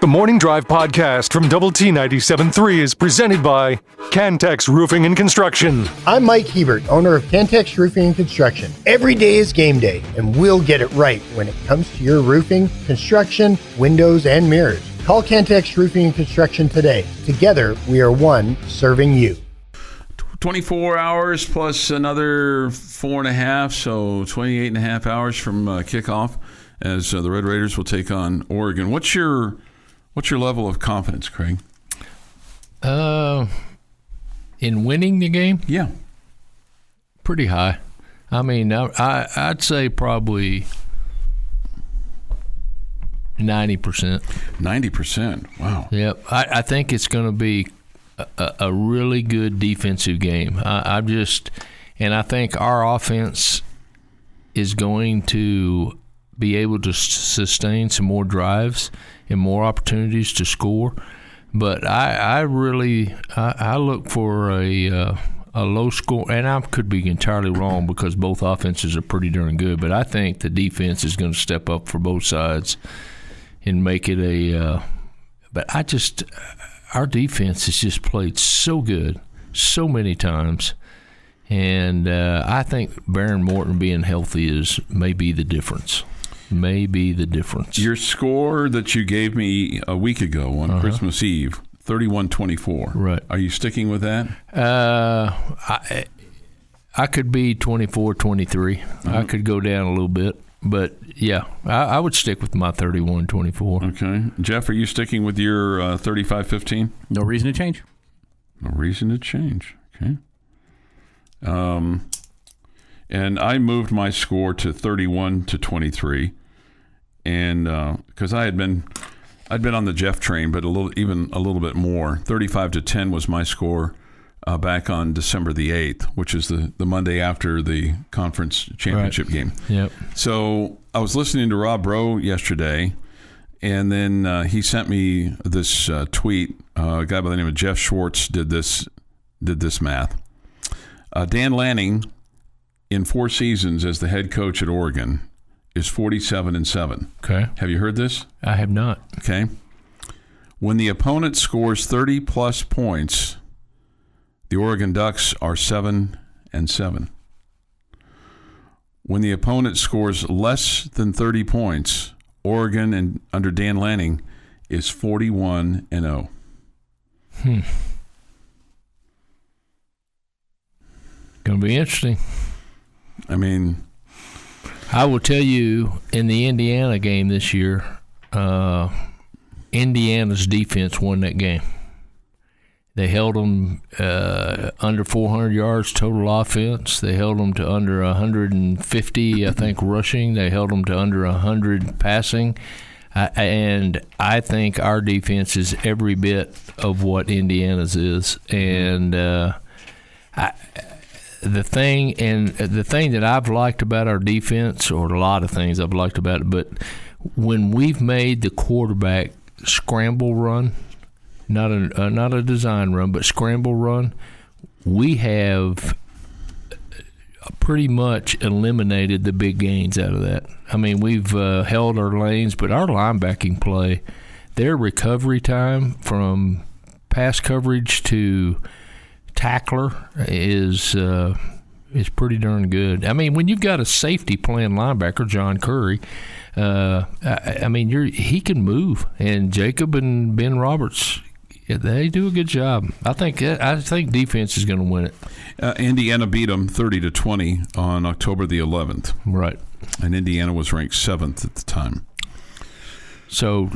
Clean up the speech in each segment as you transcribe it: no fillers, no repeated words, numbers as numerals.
The Morning Drive podcast from Double T 97.3 is presented by Cantex Roofing and Construction. I'm Mike Hebert, owner of Cantex Roofing and Construction. Every day is game day, and we'll get it right when it comes to your roofing, construction, windows, and mirrors. Call Cantex Roofing and Construction today. Together, we are one serving you. 24 hours plus another 4.5, so 28 and a half hours from kickoff as the Red Raiders will take on Oregon. What's your level of confidence, Craig? In winning the game? Yeah. Pretty high. I mean, I'd say probably 90%. 90%. Wow. Yep. I think it's going to be a really good defensive game. I think our offense is going to be able to sustain some more drives and more opportunities to score. But I look for a low score, and I could be entirely wrong because both offenses are pretty darn good. But I think the defense is going to step up for both sides and make it our defense has just played so good so many times. And I think Baron Morton being healthy is maybe the difference. Your score that you gave me a week ago on Christmas Eve, 31-24. Right. Are you sticking with that? I could be 24-23. I could go down a little bit. But, yeah, I would stick with my 31-24. Okay. Jeff, are you sticking with your 35-15? No reason to change. No reason to change. Okay. And I moved my score to 31-23, and because I'd been on the Jeff train, but a little bit more. 35-10 was my score back on December the 8th, which is the Monday after the conference championship game. Yep. So I was listening to Rob Rowe yesterday, and then he sent me this tweet. A guy by the name of Jeff Schwartz did this math. Dan Lanning, in 4 seasons as the head coach at Oregon, is 47-7. Okay. Have you heard this? I have not. Okay. When the opponent scores 30-plus points, the Oregon Ducks are 7-7. When the opponent scores less than 30 points, Oregon and under Dan Lanning is 41-0. Going to be interesting. I mean, I will tell you, in the Indiana game this year, Indiana's defense won that game. They held them under 400 yards total offense. They held them to under 150, I think, rushing. They held them to under 100 passing. And I think our defense is every bit of what Indiana's is. And the thing that I've liked about our defense, or a lot of things I've liked about it, but when we've made the quarterback scramble run, not a design run, but scramble run, we have pretty much eliminated the big gains out of that. I mean, we've held our lanes, but our linebacking play, their recovery time from pass coverage to tackler is pretty darn good. I mean, when you've got a safety playing linebacker, John Curry, he can move, and Jacob and Ben Roberts, they do a good job. I think defense is going to win it. Indiana beat them 30-20 on October the 11th. Right. And Indiana was ranked 7th at the time. So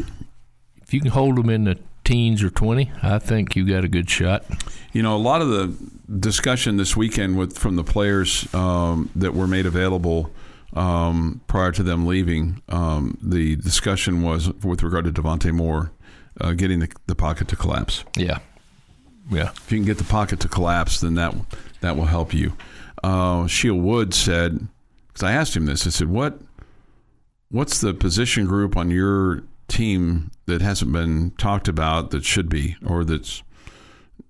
if you can hold them in the teens or 20, I think you got a good shot. You know, a lot of the discussion this weekend from the players that were made available prior to them leaving, the discussion was with regard to Devontae Moore getting the pocket to collapse. Yeah. If you can get the pocket to collapse, then that will help you. Sheil Wood said, because I asked him this, I said, what's the position group on your team that hasn't been talked about that should be, or that's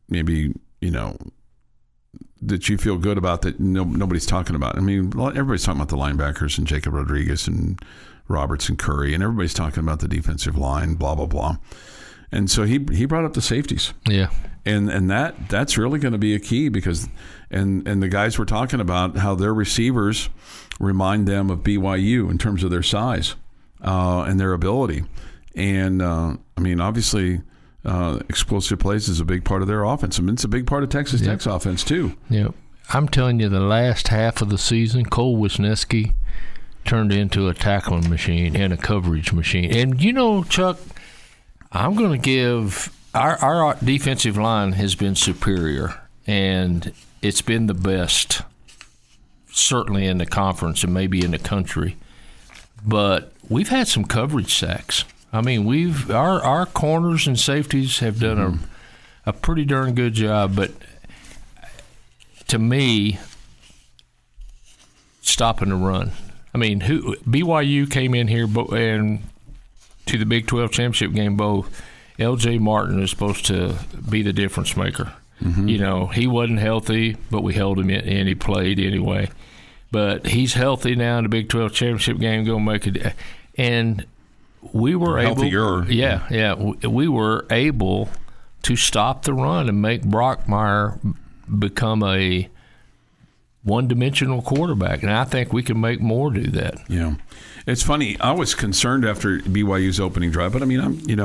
maybe, that you feel good about that nobody's talking about? I mean, everybody's talking about the linebackers and Jacob Rodriguez and Roberts and Curry, and everybody's talking about the defensive line, blah, blah, blah. And so he brought up the safeties. Yeah. And that's really going to be a key because and the guys were talking about how their receivers remind them of BYU in terms of their size and their ability. And, obviously explosive plays is a big part of their offense. I mean, it's a big part of Texas Tech's offense too. Yeah. I'm telling you, the last half of the season, Cole Wisniewski turned into a tackling machine and a coverage machine. And, Chuck, I'm going to give our defensive line has been superior, and it's been the best, certainly in the conference and maybe in the country. But we've had some coverage sacks. I mean, our corners and safeties have done a pretty darn good job. But to me, stopping the run. I mean, BYU came in here and to the Big 12 championship game both. L.J. Martin is supposed to be the difference maker. Mm-hmm. He wasn't healthy, but we held him in, and he played anyway. But he's healthy now in the Big 12 championship game, going to make it. And we were healthier. We were able to stop the run and make Brockmeyer become a one-dimensional quarterback, and I think we can make more do that. Yeah, it's funny. I was concerned after BYU's opening drive, but I mean, I'm the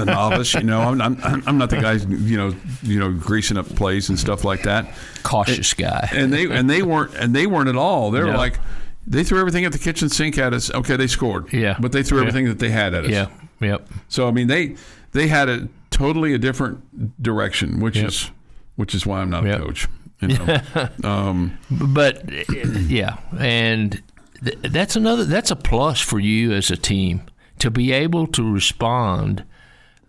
novice. I'm not the guy greasing up plays and stuff like that. Cautious guy. And they weren't at all. They were like, they threw everything at the kitchen sink at us. Okay, they scored. Yeah, but they threw everything that they had at us. Yeah, yep. So I mean, they had a totally different direction, which is why I'm not a coach. But and that's a plus for you as a team to be able to respond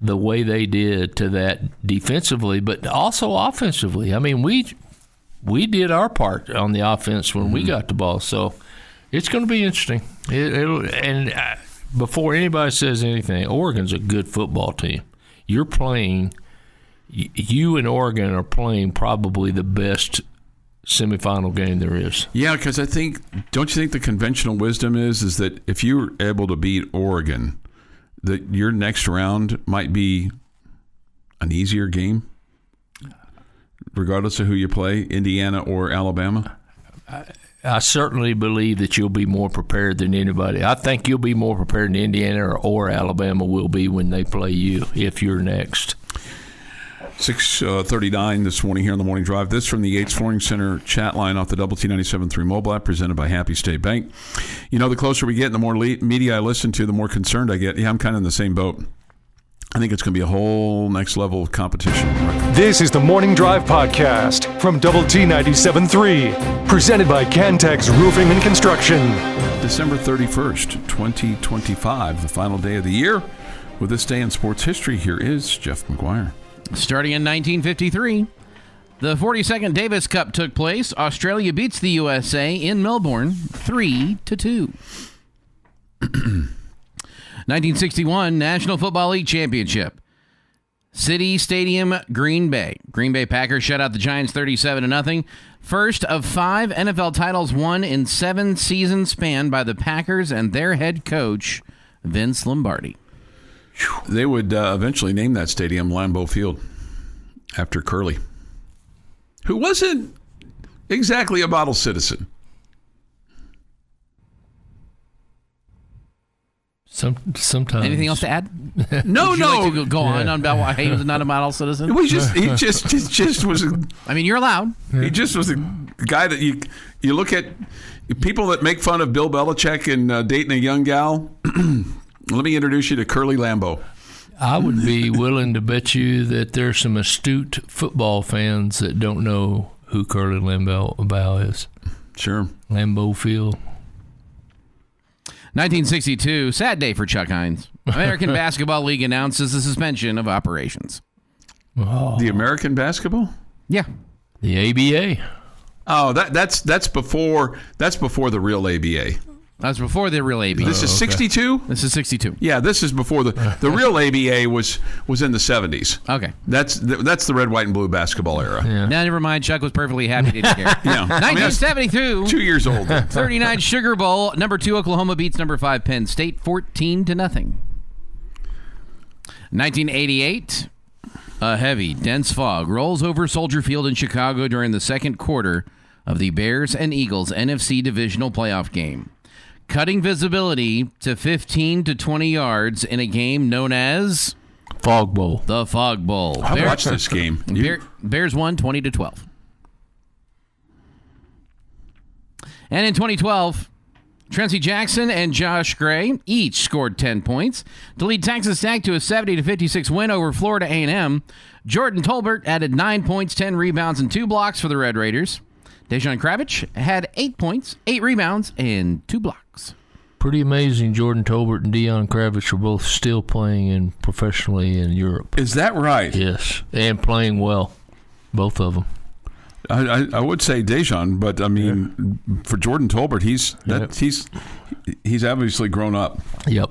the way they did to that defensively, but also offensively. I mean, we did our part on the offense when we got the ball, so it's going to be interesting. Before anybody says anything, Oregon's a good football team. You're playing. You and Oregon are playing probably the best semifinal game there is. Yeah, because don't you think the conventional wisdom is that if you're able to beat Oregon, that your next round might be an easier game, regardless of who you play, Indiana or Alabama? I certainly believe that you'll be more prepared than anybody. I think you'll be more prepared than Indiana or Alabama will be when they play you if you're next. 6:39 this morning here on the Morning Drive. This from the Yates Flooring Center chat line off the Double T 97.3 mobile app presented by Happy State Bank. The closer we get and the more media I listen to, the more concerned I get. Yeah, I'm kind of in the same boat. I think it's going to be a whole next level of competition. This is the Morning Drive podcast from Double T 97.3, presented by Cantex Roofing and Construction. December 31st, 2025, the final day of the year. With this day in sports history, here is Jeff McGuire. Starting in 1953, the 42nd Davis Cup took place. Australia beats the USA in Melbourne 3-2. 1961 National Football League Championship. City Stadium, Green Bay. Green Bay Packers shut out the Giants 37-0. First of 5 NFL titles won in 7 seasons span by the Packers and their head coach, Vince Lombardi. They would eventually name that stadium Lambeau Field after Curly, who wasn't exactly a model citizen. Sometimes. Anything else to add? No. Like to go on about why he was not a model citizen? He just was. I mean, you're allowed. He just was a guy that you look at people that make fun of Bill Belichick and dating a young gal. Let me introduce you to Curly Lambeau. I would be willing to bet you that there's some astute football fans that don't know who Curly Lambeau is. Sure. Lambeau Field. 1962, sad day for Chuck Heinz. American Basketball League announces the suspension of operations. Oh. The American basketball? Yeah. The ABA. Oh, that's before the real ABA. That's before the real ABA. This is 62? This is 62. Yeah, this is before the real ABA was in the 70s. Okay. That's the red, white, and blue basketball era. Yeah. Now, never mind. Chuck was perfectly happy. Didn't care. Yeah. 1972. 2 years old. 39 Sugar Bowl. Number 2 Oklahoma beats number 5 Penn State 14-0. 1988. A heavy, dense fog rolls over Soldier Field in Chicago during the second quarter of the Bears and Eagles NFC divisional playoff game, cutting visibility to 15 to 20 yards in a game known as Fog Bowl. the Fog Bowl. I watched this game. Bears won 20-12. And in 2012, Tracy Jackson and Josh Gray each scored 10 points to lead Texas Tech to a 70-56 win over Florida A&M. Jordan Tolbert added 9 points, 10 rebounds, and 2 blocks for the Red Raiders. Dejon Kravich had 8 points, 8 rebounds, and 2 blocks. Pretty amazing. Jordan Tolbert and Dejon Kravich are both still playing professionally in Europe. Is that right? Yes, and playing well, both of them. I would say Dejon, but I mean, for Jordan Tolbert, he's obviously grown up. Yep.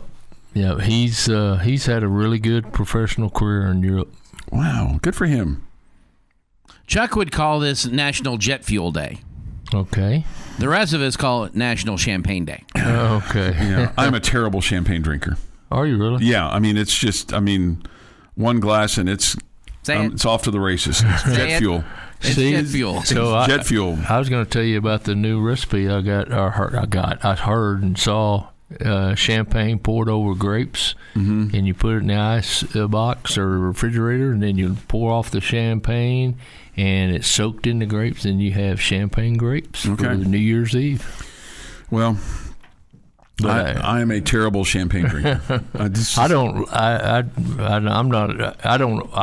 He's had a really good professional career in Europe. Wow, good for him. Chuck would call this National Jet Fuel Day. Okay. The rest of us call it National Champagne Day. Okay. Yeah, I'm a terrible champagne drinker. Are you really? Yeah, I mean, it's just, one glass and it's off to the races. It's jet fuel. It's jet fuel. So Jet fuel. I was going to tell you about the new recipe I heard and saw. Champagne poured over grapes, and you put it in the ice box or refrigerator, and then you pour off the champagne, and it's soaked in the grapes, and you have champagne grapes for New Year's Eve. Well, I am a terrible champagne drinker. I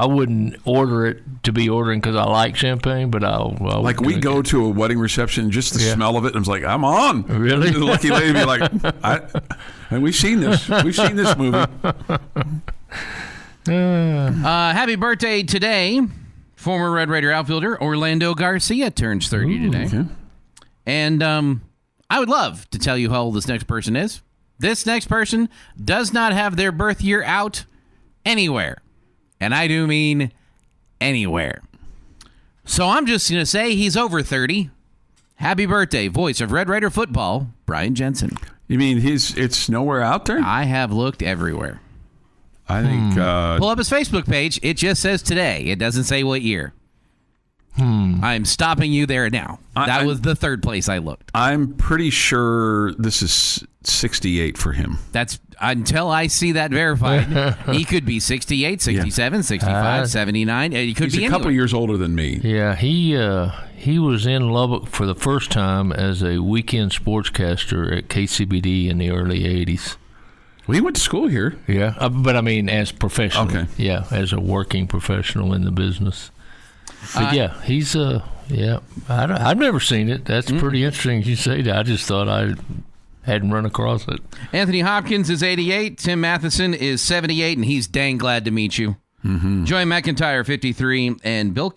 wouldn't order it to be ordering because I like champagne, but we go to a wedding reception, just the smell of it, and I'm like, I'm on. Really? The lucky lady be like, and we've seen this movie. Happy birthday today. Former Red Raider outfielder Orlando Garcia turns 30 today. Okay. And I would love to tell you how old this next person is. This next person does not have their birth year out anywhere. And I do mean anywhere. So I'm just going to say he's over 30. Happy birthday, voice of Red Raider football, Brian Jensen. You mean it's nowhere out there? I have looked everywhere. I think... Pull up his Facebook page. It just says today. It doesn't say what year. I'm stopping you there now. That was the third place I looked. I'm pretty sure this is 68 for him. That's until I see that verified. He could be 68, 67, 65, 79. He could be a couple years older than me. Yeah, he was in Lubbock for the first time as a weekend sportscaster at KCBD in the early 80s. Well, he went to school here. Yeah, but I mean as professional. Okay. Yeah, as a working professional in the business. But yeah, he's I've never seen it. That's pretty interesting you say that. I just thought I hadn't run across it. Anthony Hopkins is 88. Tim Matheson is 78, and he's dang glad to meet you. Joey McIntyre, 53, and Ben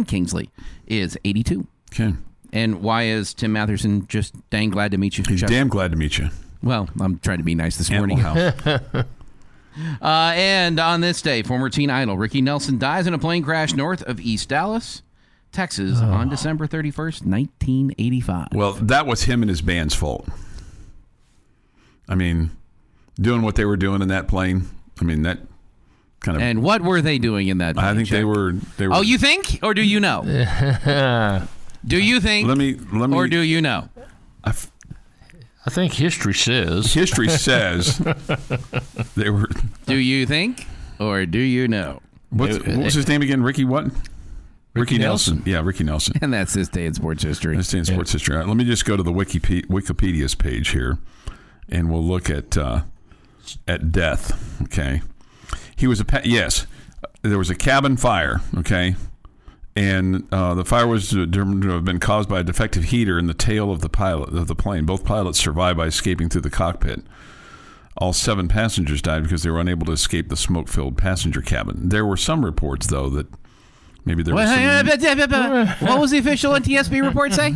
Kingsley is 82. Okay. And why is Tim Matheson just dang glad to meet you? He's damn glad to meet you. Well, I'm trying to be nice this morning. And on this day, former teen idol Rickey Nelson dies in a plane crash north of East Dallas, Texas, on December 31st, 1985. Well, that was him and his band's fault. I mean, doing what they were doing in that plane. I mean, that kind of... And what were they doing in that plane? I think they were... Oh, you think? Or do you know? Do you think? Let me... Or do you know? I think history says. History says they were... Do you think? Or do you know? What was his name again? Ricky what? Rickey Nelson. Yeah, Rickey Nelson. And that's this day in sports history. This day in sports history. All right, let me just go to the Wikipedia's page here, and we'll look at death. Okay, he was yes. There was a cabin fire. Okay, and the fire was determined to have been caused by a defective heater in the tail of the plane. Both pilots survived by escaping through the cockpit. All 7 passengers died because they were unable to escape the smoke-filled passenger cabin. There were some reports, though, that maybe there was some... What was the official NTSB report say?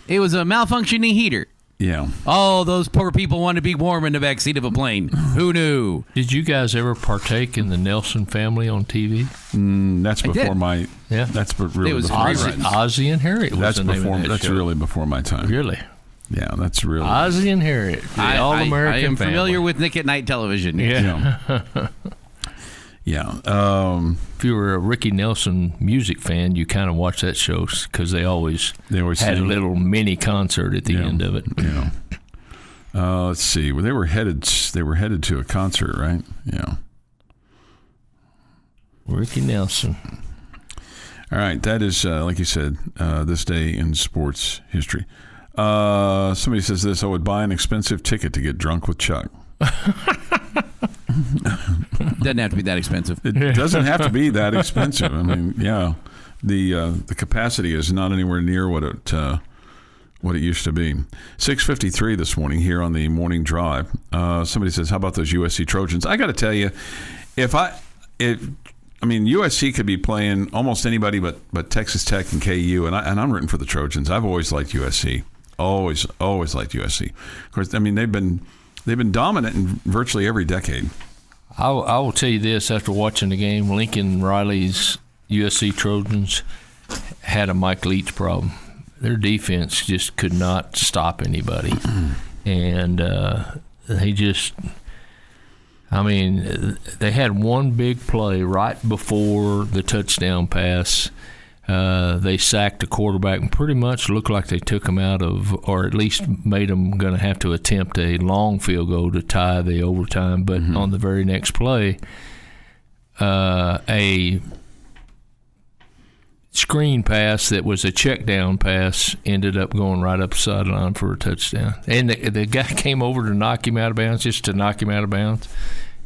It was a malfunctioning heater. Yeah. Oh, those poor people want to be warm in the backseat of a plane. Who knew? Did you guys ever partake in the Nelson family on TV? That's before my. Yeah. That's really It was before my reruns. time. Ozzie and Harriet was That's the name before. of that That's show. really before my time. Really? Yeah, that's really. Ozzie and Harriet, the All-American I am family. familiar with Nick at Night television. Yeah. Yeah. If you were a Rickey Nelson music fan, you kind of watched that show because they always had a sing. little mini concert at the end of it. Yeah. Let's see. Well, they were headed to a concert, right? Yeah. Rickey Nelson. All right. That is, like you said, this day in sports history. Somebody says this: I would buy an expensive ticket to get drunk with Chuck. Doesn't have to be that expensive. It doesn't have to be that expensive. I mean, yeah, the capacity is not anywhere near what it used to be. 6:53 this morning here on the morning drive. Somebody says, "How about those USC Trojans?" I got to tell you, USC could be playing almost anybody but Texas Tech and KU, and I'm rooting for the Trojans. I've always liked USC. Always liked USC. Of course, I mean they've been dominant in virtually every decade. I will tell you this: after watching the game, Lincoln Riley's USC Trojans had a Mike Leach problem. Their defense just could not stop anybody, and they had one big play right before the touchdown pass. They sacked the quarterback and pretty much looked like they took him out of, or at least made him going to have to attempt a long field goal to tie the overtime. But on the very next play, a screen pass that was a check down pass ended up going right up the sideline for a touchdown. And the guy came over to knock him out of bounds, just to knock him out of bounds,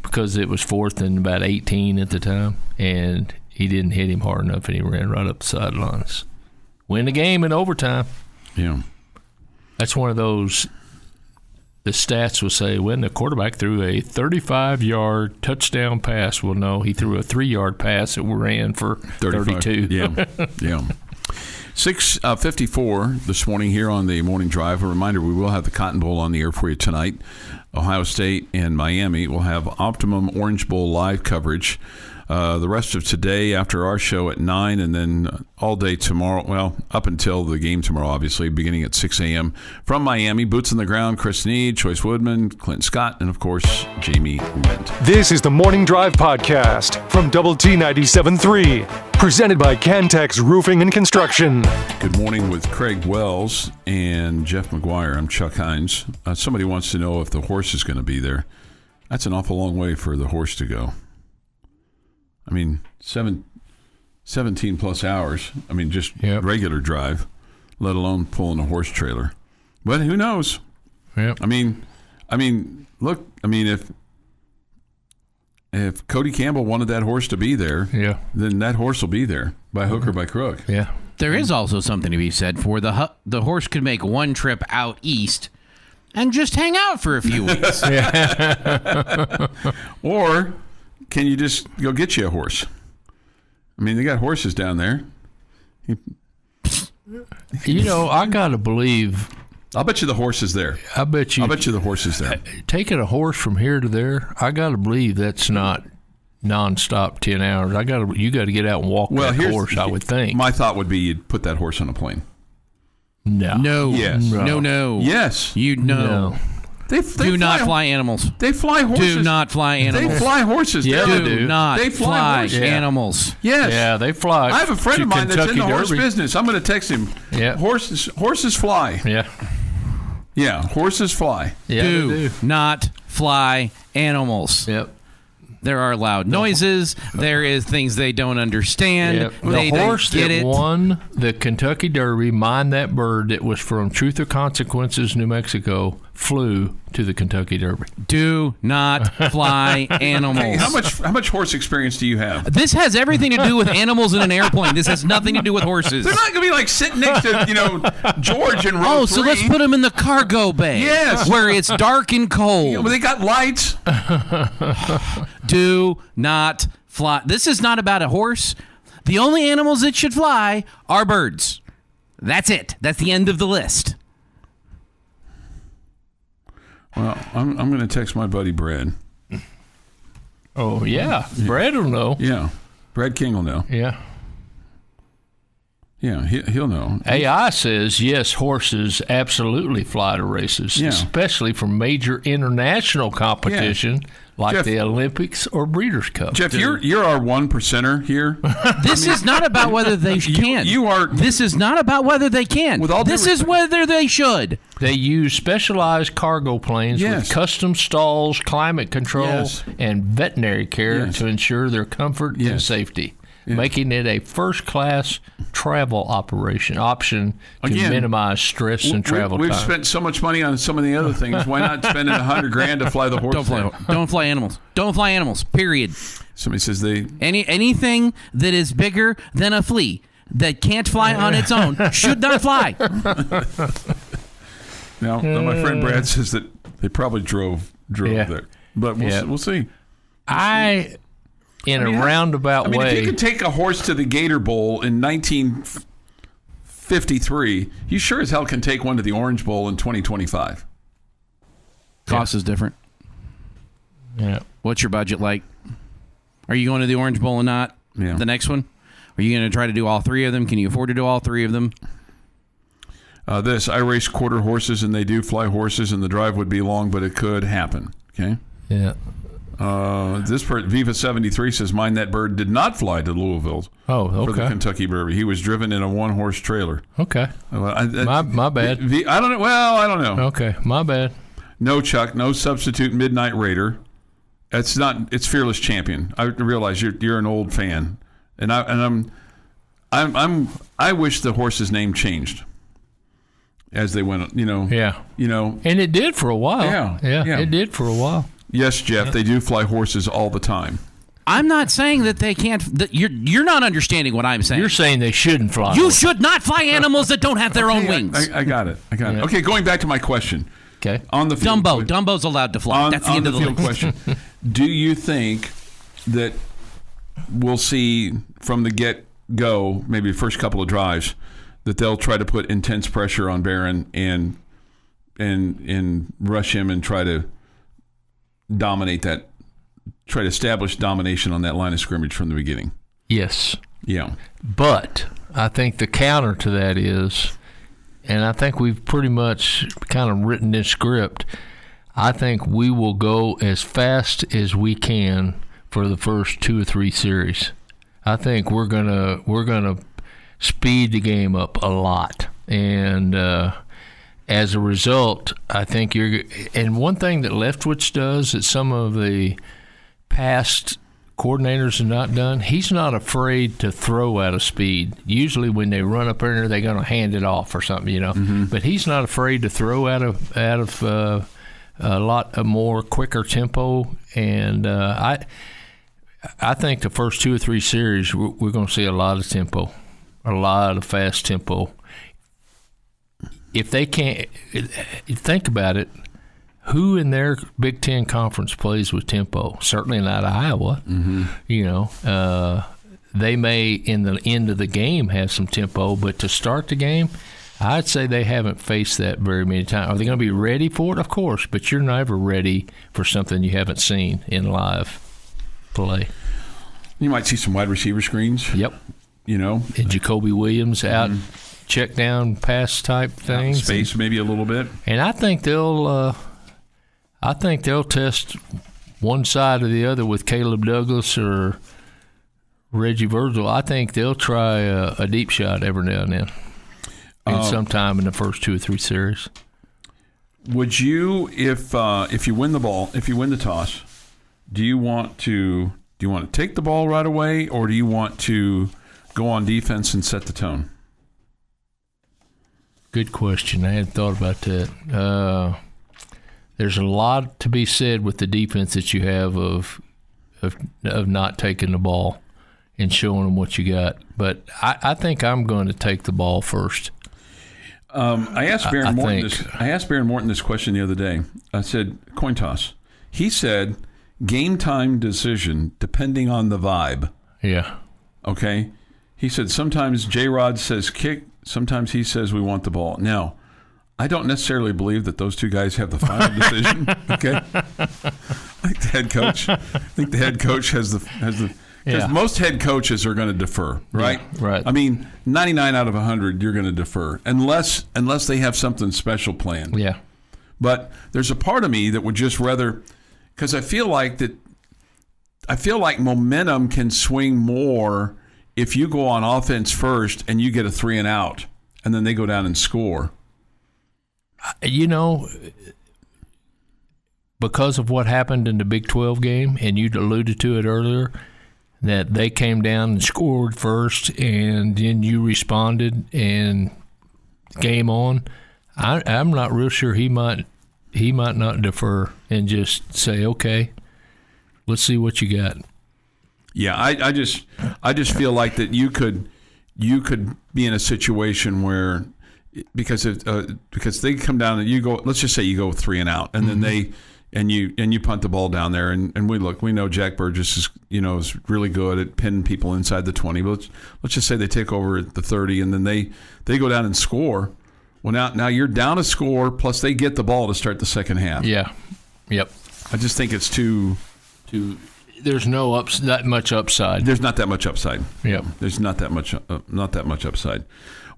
because it was 4th and about 18 at the time. And he didn't hit him hard enough, and he ran right up the sidelines. Win the game in overtime. Yeah. That's one of those, the stats will say, when the quarterback threw a 35-yard touchdown pass. Well, no, he threw a 3-yard pass that ran for 32. Yeah. 6:54 this morning here on the Morning Drive. A reminder, we will have the Cotton Bowl on the air for you tonight. Ohio State and Miami will have Optimum Orange Bowl live coverage. The rest of today after our show at 9, and then all day tomorrow, well, up until the game tomorrow, obviously, beginning at 6 a.m. From Miami, boots on the ground, Chris Need, Choice Woodman, Clint Scott, and, of course, Jamie Lent. This is the Morning Drive Podcast from Double T 97.3, presented by Cantex Roofing and Construction. Good morning with Craig Wells and Jeff McGuire. I'm Chuck Heinz. Somebody wants to know if the horse is going to be there. That's an awful long way for the horse to go. I mean, 17 plus hours. I mean, just regular drive, let alone pulling a horse trailer. But who knows? Yep. I mean, look. I mean, if Cody Campbell wanted that horse to be there, then that horse will be there by hook or by crook. Yeah. There is also something to be said for the horse could make one trip out east and just hang out for a few weeks. Or can you just go get you a horse? I mean, they got horses down there. I got to believe. I'll bet you the horse is there. I'll bet you the horse is there. Taking a horse from here to there, I got to believe that's not nonstop 10 hours. You got to get out and walk that horse, I would think. My thought would be you'd put that horse on a plane. No. No. Yes. No. Yes. You know. No. They do not fly animals. They fly horses. Do not fly animals. They fly horses. Yeah, they do. Not they fly horses. animals. Yes. Yeah, they fly. I have a friend of mine that's in the horse business. I'm going to text him. Yeah. Horses fly. Yeah. Yeah, horses fly. Yeah, do not fly animals. Yep. There are loud noises. There is things they don't understand. Yep. They the horse get that it. won the Kentucky Derby, Mind That Bird, that was from Truth or Consequences, New Mexico, flew to the Kentucky Derby. Do not fly animals. Hey, how much horse experience do you have? This has everything to do with animals in an airplane. This has nothing to do with horses. They're not going to be like sitting next to George in row 3. So let's put them in the cargo bay. Yes. Where it's dark and cold. Yeah, well, they got lights. Do not fly. This is not about a horse. The only animals that should fly are birds. That's it. That's the end of the list. Well, I'm going to text my buddy Brad. Oh, yeah. Brad will know. Yeah. Brad King will know. Yeah. Yeah, he'll know. AI says, yes, horses absolutely fly to races, especially for major international competition like Jeff, the Olympics or Breeders' Cup. Jeff, you're our 1%er here. This is not about whether they can. You are. This is not about whether they can. This is whether they should. They use specialized cargo planes with custom stalls, climate control, and veterinary care to ensure their comfort and safety. Making it a first-class travel option to minimize stress and travel time. We've spent so much money on some of the other things. Why not spend $100,000 to fly the horse? Don't fly animals. Don't fly animals. Period. Somebody says anything that is bigger than a flea that can't fly on its own should not fly. Now, my friend Brad says that they probably drove there, but we'll see. In a roundabout way. If you could take a horse to the Gator Bowl in 1953, you sure as hell can take one to the Orange Bowl in 2025. Cost is different. Yeah. What's your budget like? Are you going to the Orange Bowl or not? Yeah. The next one? Are you going to try to do all three of them? Can you afford to do all three of them? I race quarter horses, and they do fly horses, and the drive would be long, but it could happen. Okay? Yeah. This Viva 73 says, "Mine that bird did not fly to Louisville for the Kentucky Derby. He was driven in a one-horse trailer." Okay. My bad. I don't know. Well, I don't know. Okay, my bad. No, Chuck. No substitute Midnight Raider. It's not. It's Fearless Champion. I realize you're an old fan, and I wish the horse's name changed as they went. Yeah. And it did for a while. Yeah. It did for a while. Yes, Jeff, they do fly horses all the time. I'm not saying that they can't. You're not understanding what I'm saying. You're saying they shouldn't fly. You should not fly animals that don't have their own wings. I got it. Okay, going back to my question. Okay. On the field, Dumbo's allowed to fly. That's the end of the field question. Do you think that we'll see from the get-go, maybe the first couple of drives, that they'll try to put intense pressure on Barron and rush him and try to dominate that, try to establish domination on that line of scrimmage from the beginning? Yes. Yeah. But I think the counter to that is, and I think we've pretty much kind of written this script, I think we will go as fast as we can for the first 2 or 3 series. I think we're gonna speed the game up a lot, and as a result, I think and one thing that Leftwich does that some of the past coordinators have not done, he's not afraid to throw out of speed. Usually when they run up in there, they're going to hand it off or something, Mm-hmm. But he's not afraid to throw out of a lot more quicker tempo. And I think the first 2 or 3 series, we're going to see a lot of tempo, a lot of fast tempo. If they can't, think about it, who in their Big Ten conference plays with tempo? Certainly not Iowa. Mm-hmm. They may, in the end of the game, have some tempo, but to start the game, I'd say they haven't faced that very many times. Are they going to be ready for it? Of course, but you're never ready for something you haven't seen in live play. You might see some wide receiver screens. Yep. And Jacoby Williams out, check down pass type things. Space maybe a little bit. And I think they'll test one side or the other with Caleb Douglas or Reggie Virgil. I think they'll try a deep shot every now and then, and sometime in the first 2 or 3 series. Would you, if you win the toss, do you want to take the ball right away, or do you want to go on defense and set the tone? Good question. I hadn't thought about that. There's a lot to be said with the defense that you have of not taking the ball and showing them what you got. But I think I'm going to take the ball first. I asked Baron Morton this question the other day. I said, coin toss. He said, game time decision depending on the vibe. Yeah. Okay. He said sometimes J-Rod says kick, sometimes he says we want the ball. Now, I don't necessarily believe that those two guys have the final decision. Okay, I think the head coach has the. Because most head coaches are going to defer, right? Yeah, right. I mean, 99 out of 100, you're going to defer unless they have something special planned. Yeah. But there's a part of me that would just rather, because I feel like momentum can swing more if you go on offense first and you get a 3 and out, and then they go down and score. You know, because of what happened in the Big 12 game, and you alluded to it earlier, that they came down and scored first, and then you responded, and game on. I'm not real sure he might not defer and just say, okay, let's see what you got. Yeah, I just feel like that you could be in a situation where because they come down and you go, let's just say you go 3 and out, and then you punt the ball down there, and we know Jack Burgess is really good at pinning people inside the 20. But let's just say they take over at the 30, and then they go down and score. Well, now you're down a score, plus they get the ball to start the second half. Yeah, yep. I just think it's too. There's that much upside. There's not that much upside. Yeah, there's not that much upside.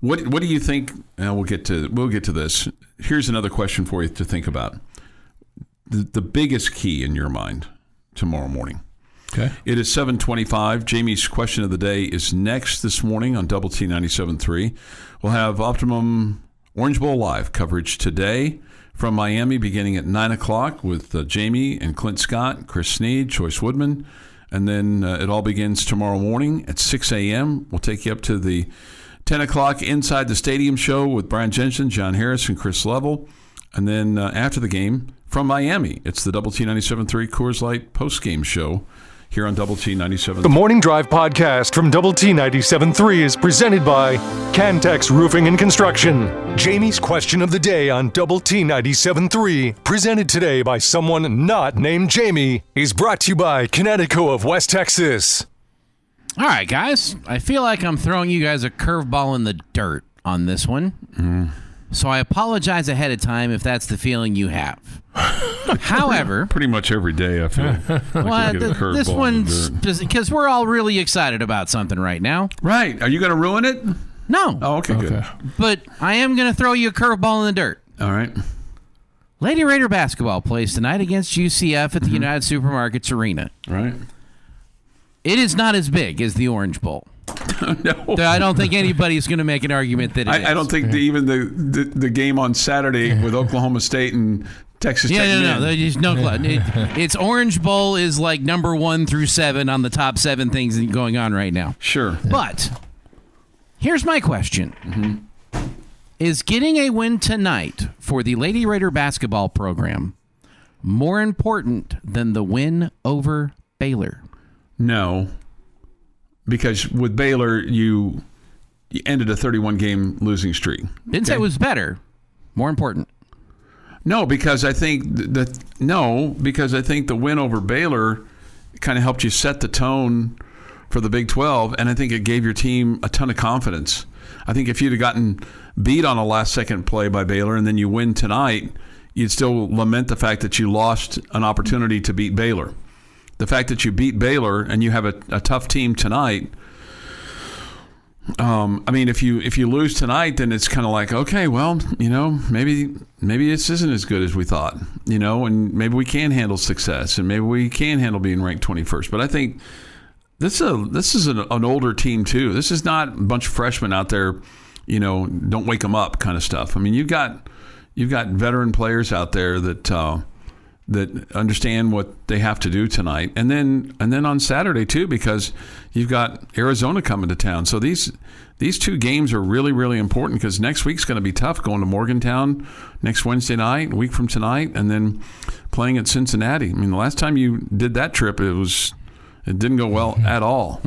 What do you think? We'll get to this. Here's another question for you to think about. The biggest key in your mind tomorrow morning. Okay. It is 7:25. Jamie's question of the day is next this morning on Double T 97.3. We'll have Optimum Orange Bowl Live coverage today from Miami beginning at 9 o'clock with Jamie and Clint Scott, Chris Sneed, Joyce Woodman. And then it all begins tomorrow morning at 6 a.m. We'll take you up to the 10 o'clock Inside the Stadium show with Brian Jensen, John Harris, and Chris Level. And then after the game, from Miami, it's the Double T 97.3 Coors Light post-game show here on Double T 97.3. The Morning Drive podcast from Double T 97.3 is presented by Cantex Roofing and Construction. Jamie's question of the day on Double T 97.3, presented today by someone not named Jamie, is brought to you by Connecticut of West Texas. All right, guys. I feel like I'm throwing you guys a curveball in the dirt on this one. So I apologize ahead of time if that's the feeling you have. However, pretty much every day I feel like this one's because we're all really excited about something right now. Right. Are you going to ruin it? No. Oh, okay, good. But I am going to throw you a curveball in the dirt. All right. Lady Raider basketball plays tonight against UCF at the United Supermarkets Arena. Right. It is not as big as the Orange Bowl. No. I don't think anybody's going to make an argument that it is. I don't think even the game on Saturday with Oklahoma State and Texas Tech. No. There's no it's Orange Bowl is like number 1 through 7 on the top 7 things going on right now. Sure. But here's my question. Is getting a win tonight for the Lady Raider basketball program more important than the win over Baylor? No. Because with Baylor, you ended a 31-game losing streak. Didn't say it was better. More important. No, because I think the win over Baylor kind of helped you set the tone for the Big 12, and I think it gave your team a ton of confidence. I think if you'd have gotten beat on a last-second play by Baylor and then you win tonight, you'd still lament the fact that you lost an opportunity to beat Baylor. The fact that you beat Baylor and you have a tough team tonight, I mean, if you lose tonight, then it's kind of like, okay, well, maybe this isn't as good as we thought, and maybe we can handle success, and maybe we can handle being ranked 21st. But I think this is an older team too. This is not a bunch of freshmen out there, don't wake them up kind of stuff. I mean, you've got veteran players out there that understand what they have to do tonight, and then on Saturday too, because you've got Arizona coming to town. So these two games are really, really important because next week's going to be tough, going to Morgantown next Wednesday night, a week from tonight, and then playing at Cincinnati. I mean, the last time you did that trip, it didn't go well at all.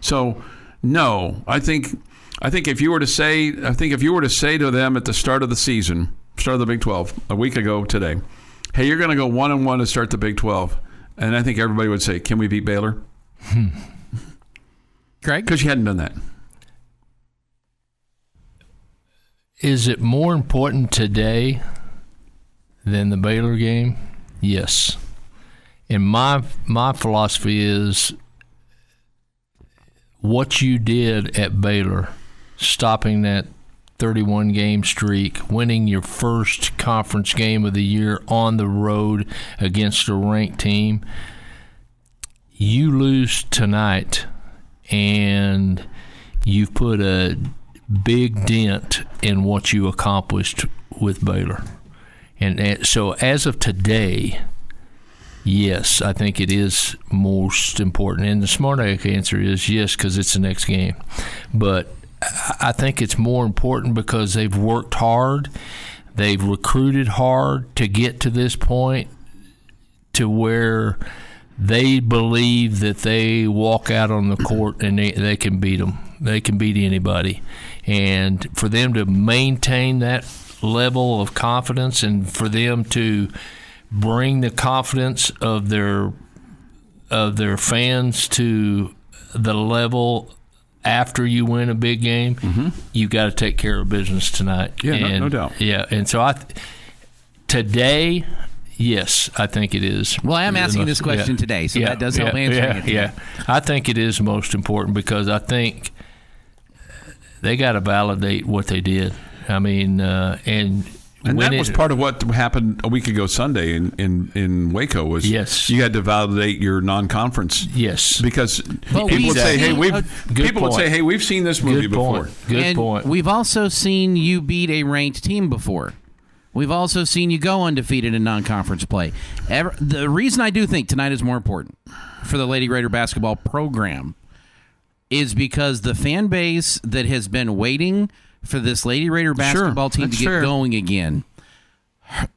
So no, I think if you were to say to them at the start of the season, start of the Big 12, a week ago today, hey, you're going to go 1-1 to start the Big 12. And I think everybody would say, can we beat Baylor? Craig? Because you hadn't done that. Is it more important today than the Baylor game? Yes. And my philosophy is what you did at Baylor, stopping that 31-game streak, winning your first conference game of the year on the road against a ranked team. You lose tonight, and you've put a big dent in what you accomplished with Baylor. And so as of today, yes, I think it is most important. And the smart answer is yes, because it's the next game. But I think it's more important because they've worked hard. They've recruited hard to get to this point to where they believe that they walk out on the court and they can beat them. They can beat anybody. And for them to maintain that level of confidence and for them to bring the confidence of their fans to the level after you win a big game, you got to take care of business tonight. Yeah, no doubt. Yeah, and so today, yes, I think it is. Well, I am asking this question today, so that does help answering it. Yeah, I think it is most important because I think they got to validate what they did. I mean, and that was part of what happened a week ago Sunday in Waco. Was yes, you had to validate your non-conference. Yes, because people would say, "Hey, we've seen this movie before." Good point. We've also seen you beat a ranked team before. We've also seen you go undefeated in non-conference play. The reason I do think tonight is more important for the Lady Raider basketball program is because the fan base that has been waiting for this Lady Raider basketball team to get going again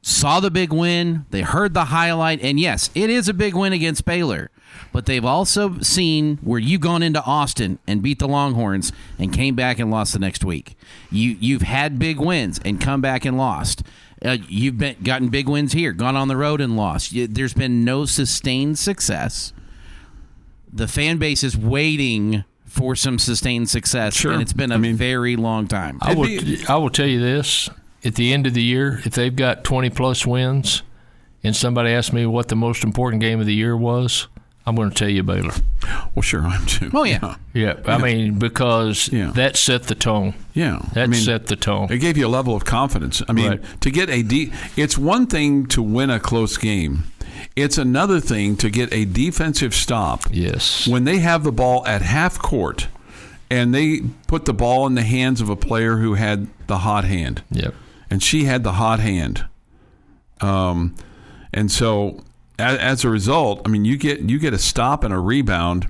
saw the big win. They heard the highlight, and yes, it is a big win against Baylor. But they've also seen where you've gone into Austin and beat the Longhorns and came back and lost the next week. You've had big wins and come back and lost. You've gotten big wins here, gone on the road and lost. There's been no sustained success. The fan base is waiting for some sustained success, and it's been a very long time. I will tell you this. At the end of the year, if they've got 20-plus wins and somebody asks me what the most important game of the year was, I'm going to tell you Baylor. Well, sure, I'm too. Oh, yeah. Yeah, I mean, because that set the tone. Yeah. That set the tone. It gave you a level of confidence. I mean, to get it's one thing to win a close game. It's another thing to get a defensive stop. Yes. When they have the ball at half court and they put the ball in the hands of a player who had the hot hand. Yep. And she had the hot hand. And so as a result, I mean, you get a stop and a rebound,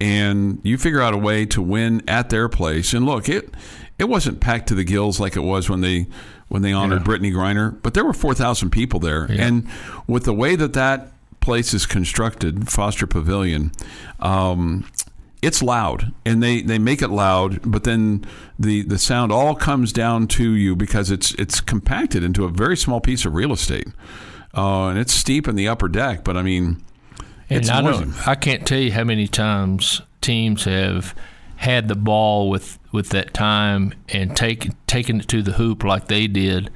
and you figure out a way to win at their place. And look, it wasn't packed to the gills like it was when they honored Brittany Griner, but there were 4,000 people there. Yeah. And with the way that place is constructed, Foster Pavilion, it's loud, and they make it loud, but then the sound all comes down to you because it's compacted into a very small piece of real estate. And it's steep in the upper deck, but I mean, it's noisy. I can't tell you how many times teams have had the ball with that time and taken it to the hoop like they did,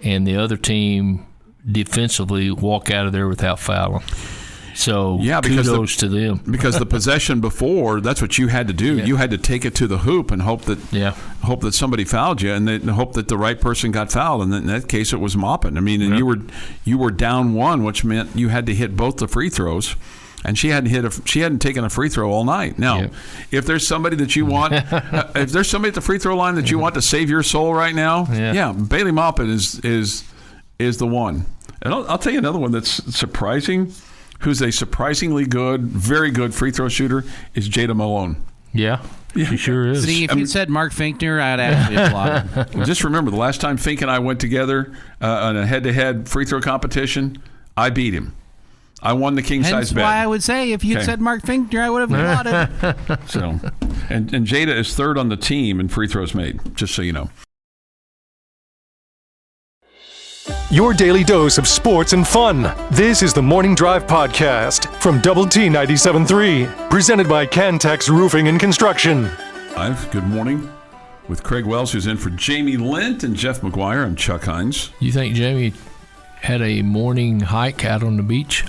and the other team defensively walk out of there without fouling. So kudos to them. Because the possession before, that's what you had to do. Yeah. You had to take it to the hoop and hope that somebody fouled you, and then hope that the right person got fouled. And in that case, it was Maupin. I mean, and you were down one, which meant you had to hit both the free throws. And she hadn't taken a free throw all night. Now, if there's somebody that you want, if there's somebody at the free throw line that you want to save your soul right now, Bailey Maupin is the one. And I'll tell you another one that's surprising, who's a surprisingly good, very good free throw shooter, is Jada Malone. Yeah, she sure is. See, if you said Mark Finkner, I'd actually applaud. Well, just remember, the last time Fink and I went together on a head-to-head free throw competition, I beat him. I won the king-size bet. That's why I would say if you'd said Mark Finkner, I would have applauded. So, and Jada is third on the team in free throws made, just so you know. Your daily dose of sports and fun. This is the Morning Drive Podcast from Double T 97.3, presented by Cantex Roofing and Construction. Good morning. with Craig Wells, who's in for Jamie Lent and Jeff McGuire. I'm Chuck Heinz. You think Jamie had a morning hike out on the beach?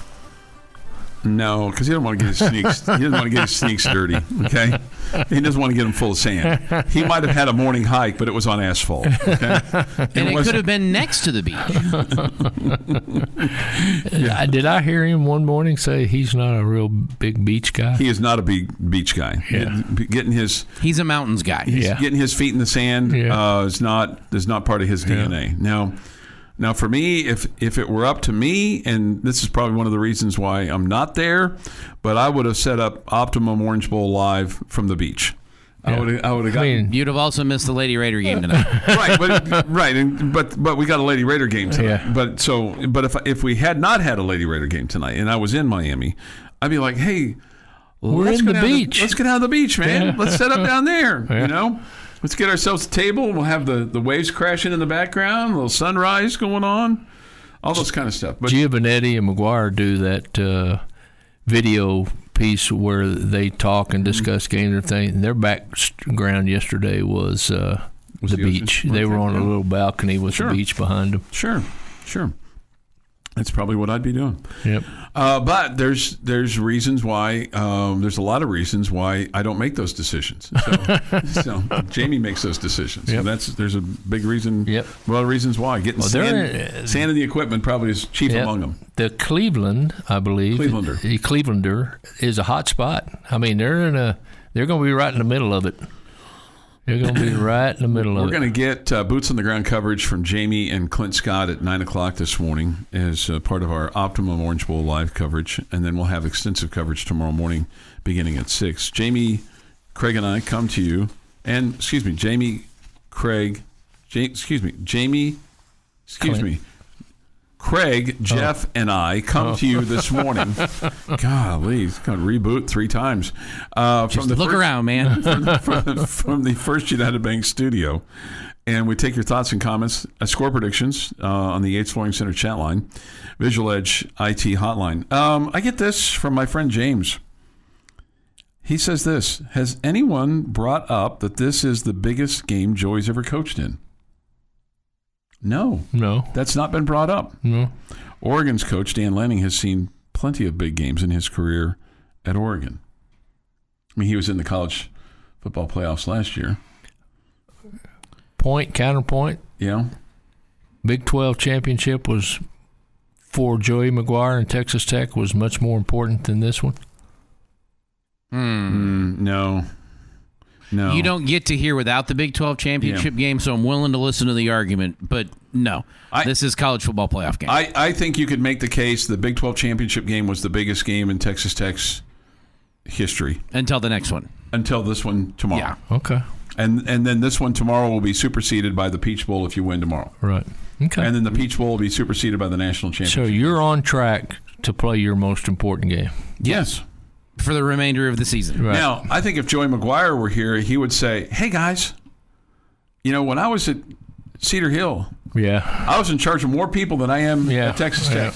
No, because he doesn't want to get his sneaks. He doesn't want to get his sneaks dirty. Okay, he doesn't want to get them full of sand. He might have had a morning hike, but it was on asphalt. Okay? And it could have been next to the beach. Did I hear him one morning say he's not a real big beach guy? He is not a big beach guy. Yeah. He's a mountains guy. Getting his feet in the sand is not part of his DNA. Now, for me, if it were up to me, and this is probably one of the reasons why I'm not there, but I would have set up Optimum Orange Bowl live from the beach. Yeah. I would have gotten. You'd have also missed the Lady Raider game tonight. but we got a Lady Raider game tonight. Yeah. But if we had not had a Lady Raider game tonight, and I was in Miami, I'd be like, hey, we're in the beach. Let's get out of the beach, man. Yeah. Let's set up down there. Yeah. You know. Let's get ourselves a table. We'll have the waves crashing in the background, a little sunrise going on, all those kind of stuff. But Giovanetti and McGuire do that video piece where they talk and discuss games and everything. And their background yesterday was the beach. Ocean? They were on a little balcony with Sure. the beach behind them. Sure. That's probably what I'd be doing. Yep. But there's reasons why. There's a lot of reasons why I don't make those decisions. So Jamie makes those decisions. Yep. So there's a big reason. Yep. A lot of reasons why. Getting sand in the equipment probably is chief among them. The Cleveland, I believe, Clevelander. The Clevelander is a hot spot. I mean, they're going to be right in the middle of it. They're going to be right in the middle of it. We're going to get boots on the ground coverage from Jamie and Clint Scott at 9 o'clock this morning as part of our Optimum Orange Bowl live coverage. And then we'll have extensive coverage tomorrow morning beginning at 6. Jamie, Craig, and I come to you. And, Jamie, Craig, Craig, Jeff, and I come to you this morning. Golly, he's going to reboot 3 times. Just look around, man. from the First United Bank studio. And we take your thoughts and comments, score predictions on the Yates Flooring Center chat line, Visual Edge IT hotline. I get this from my friend James. He says this: has anyone brought up that this is the biggest game Joey's ever coached in? No, that's not been brought up. No. Oregon's coach, Dan Lanning, has seen plenty of big games in his career at Oregon. I mean, he was in the college football playoffs last year. Counterpoint. Yeah. Big 12 championship was for Joey McGuire and Texas Tech was much more important than this one. No. You don't get to hear without the Big 12 championship game, so I'm willing to listen to the argument. But no, this is college football playoff game. I think you could make the case the Big 12 championship game was the biggest game in Texas Tech's history. Until the next one. Until this one tomorrow. Yeah. Okay. And then this one tomorrow will be superseded by the Peach Bowl if you win tomorrow. Right. Okay. And then the Peach Bowl will be superseded by the national championship. So you're on track to play your most important game. Yes. For the remainder of the season. Right. Now, I think if Joey McGuire were here, he would say, hey, guys, when I was at Cedar Hill, I was in charge of more people than I am at Texas Tech.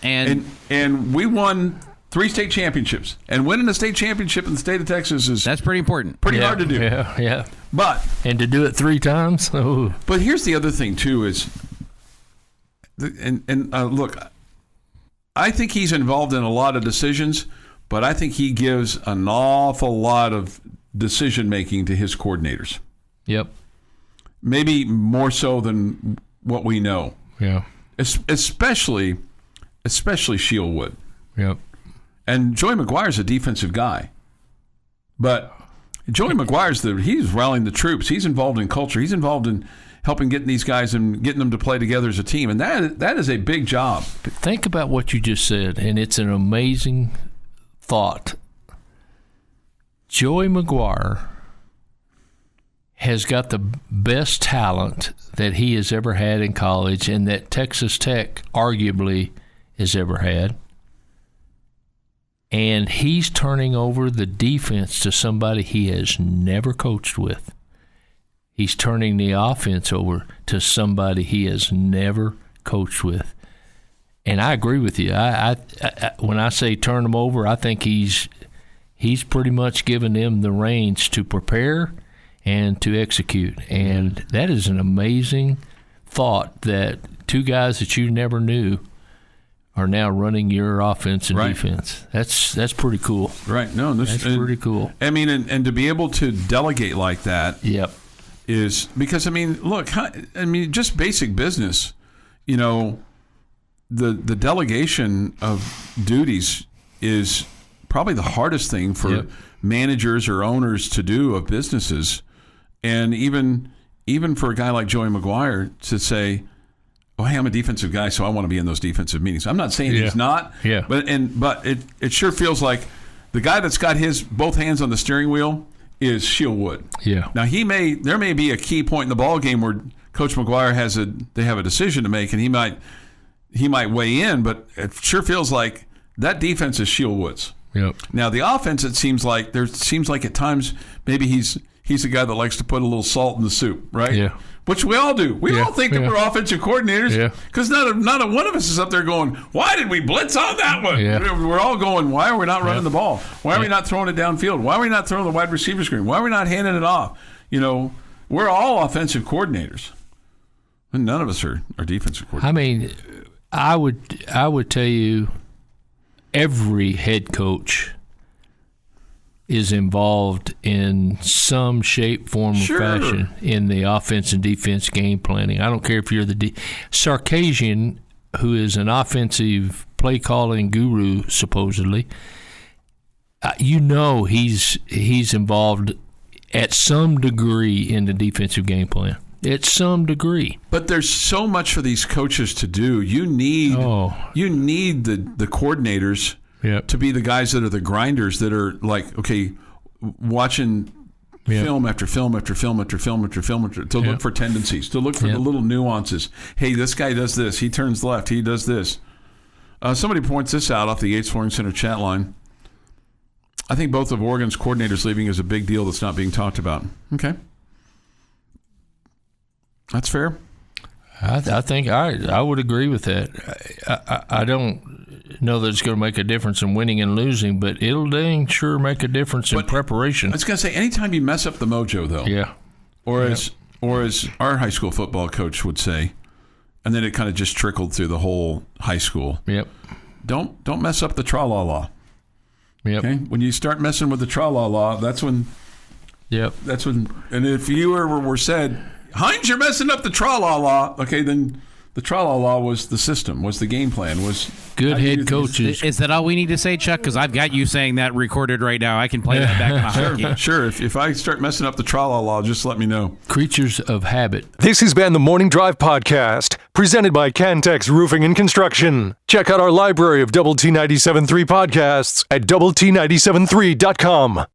And we won 3 state championships. And winning a state championship in the state of Texas is pretty important. Pretty hard to do. Yeah. And to do it 3 times? Oh. But here's the other thing, too, is, look, I think he's involved in a lot of decisions, but I think he gives an awful lot of decision-making to his coordinators. Yep. Maybe more so than what we know. Yeah. Especially Shieldwood. Yep. And Joey McGuire's a defensive guy. But Joey McGuire's he's rallying the troops. He's involved in culture. He's involved in helping getting these guys and getting them to play together as a team. And that is a big job. But think about what you just said, and it's an amazing thought. Joey McGuire has got the best talent that he has ever had in college and that Texas Tech arguably has ever had. And he's turning over the defense to somebody he has never coached with. He's turning the offense over to somebody he has never coached with. And I agree with you. I when I say turn them over, I think he's pretty much given them the reins to prepare and to execute. And that is an amazing thought that two guys that you never knew are now running your offense and defense. That's pretty cool. Right. No, that's pretty cool. I mean, and to be able to delegate like that is because, I mean, look, just basic business, you know, the delegation of duties is probably the hardest thing for managers or owners to do of businesses. And even for a guy like Joey McGuire to say, oh, hey, I'm a defensive guy, so I want to be in those defensive meetings. I'm not saying he's not, but it sure feels like the guy that's got his both hands on the steering wheel is Shield Wood. Yeah. Now there may be a key point in the ball game where Coach McGuire they have a decision to make, and he might weigh in, but it sure feels like that defense is Shield Wood's. Yep. Now the offense, it seems like at times maybe he's the guy that likes to put a little salt in the soup, right? Yeah. Which we all do. We all think that we're offensive coordinators because not one of us is up there going, why did we blitz on that one? Yeah. We're all going, why are we not running the ball? Why are we not throwing it downfield? Why are we not throwing the wide receiver screen? Why are we not handing it off? You know, we're all offensive coordinators. And none of us are defensive coordinators. I mean, I would tell you every head coach is involved in some shape, form, or fashion in the offense and defense game planning. I don't care if you're the Sarkisian, who is an offensive play calling guru, supposedly. He's involved at some degree in the defensive game plan. At some degree. But there's so much for these coaches to do. You need the coordinators to be the guys that are the grinders that are like, okay, watching film after film after film after film after film to look for tendencies, to look for the little nuances. Hey, this guy does this. He turns left. He does this. Somebody points this out off the Yates Flooring Center chat line. I think both of Oregon's coordinators leaving is a big deal that's not being talked about. Okay. That's fair. I think I would agree with that. I don't know that it's going to make a difference in winning and losing, but it'll dang sure make a difference in preparation. I was going to say, anytime you mess up the mojo, though, or as our high school football coach would say, and then it kind of just trickled through the whole high school. Yep. Don't mess up the tra-la-la. Yep. Okay. When you start messing with the tra-la-la, that's when. Yep. That's when. And if you were said, Heinz, you're messing up the tra-la-la. Okay, then the tra-la-la was the system, was the game plan, was good head coaches. Is that all we need to say, Chuck? Because I've got you saying that recorded right now. I can play that back in my hockey. Sure. If I start messing up the tra-la-la, just let me know. Creatures of habit. This has been the Morning Drive Podcast, presented by Cantex Roofing and Construction. Check out our library of Double T 97.3 podcasts at doublet97.3.com.